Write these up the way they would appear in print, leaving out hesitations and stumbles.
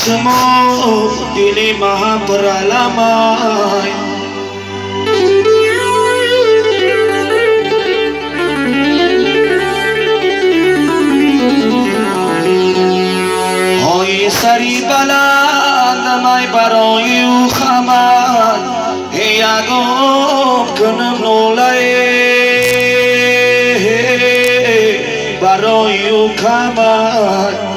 semua dili maha peralamai. Hoi sari bala damai baroi ukhaman Yagob kunum nolai baroi ukhaman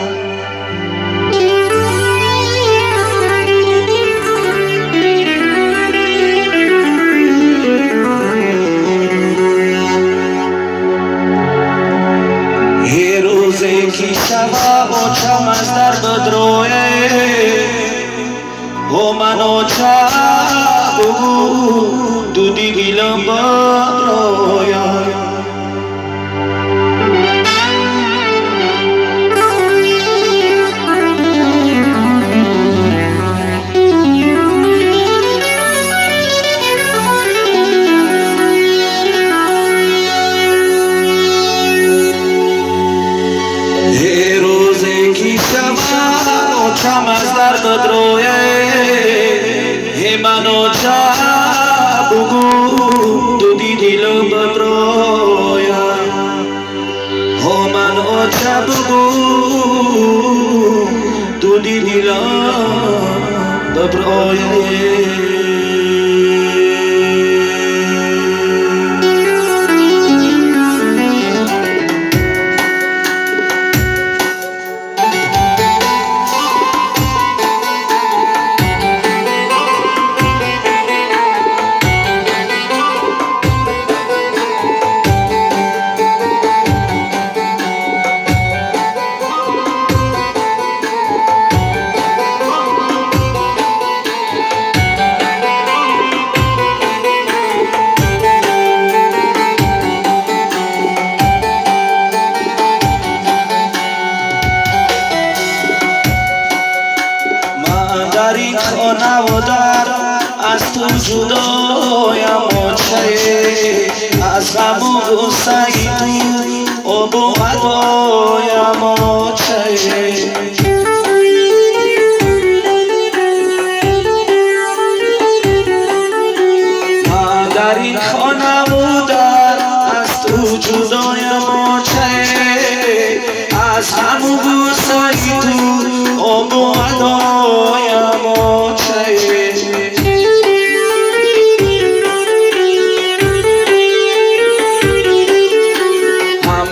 کی شبا و چم از در بدروه و من و چابو دودی بیلم بدرویا چم از در بدروه منو چا بگو دودی دیلو بدرویا منو چا بگو دودی دیلو بدرویا خانوادر از تو جدایم چه از غم و غصه تو آب و هوایم چه من در این خانوادر از تو جدایم چه از غم و غصه تو آب و هوایم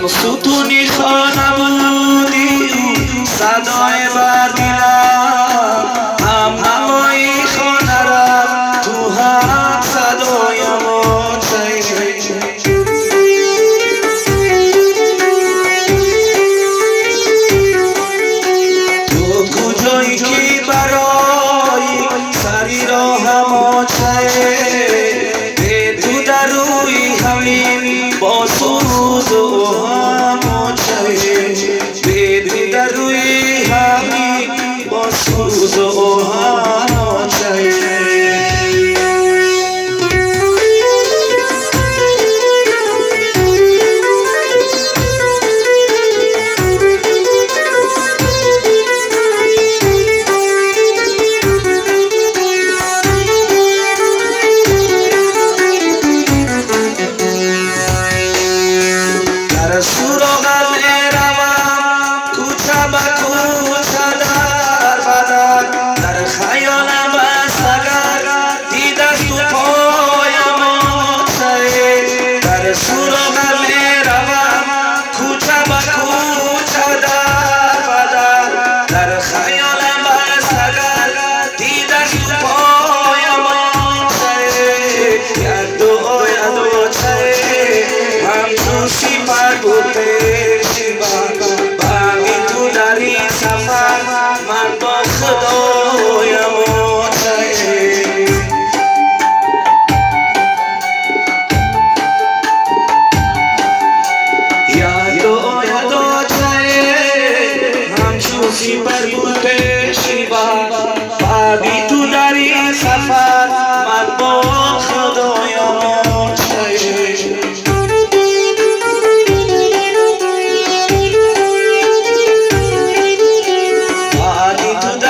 ستونی خانمودی صدای بردیلم هم نمایی خانرم تو هم صدای موچه تو کجایی که برای سری را هماچه به تو در روی همین با سوز و سوز و در سوراخ روم کوچه به کوچه در بدن در خیالم بستگر دیده تو پایم آتشه در سوراخ روم کوچه به کوچه در بدن در خیالم بستگر دیده تو پایم آتشه یک دعای آتشه همچون سیپر بوده شیبان باقی تو در این سفر من با خدایم یاد آتشه همچون سیپر بوده شیبان باقی تو در این سفر من با خدایم تو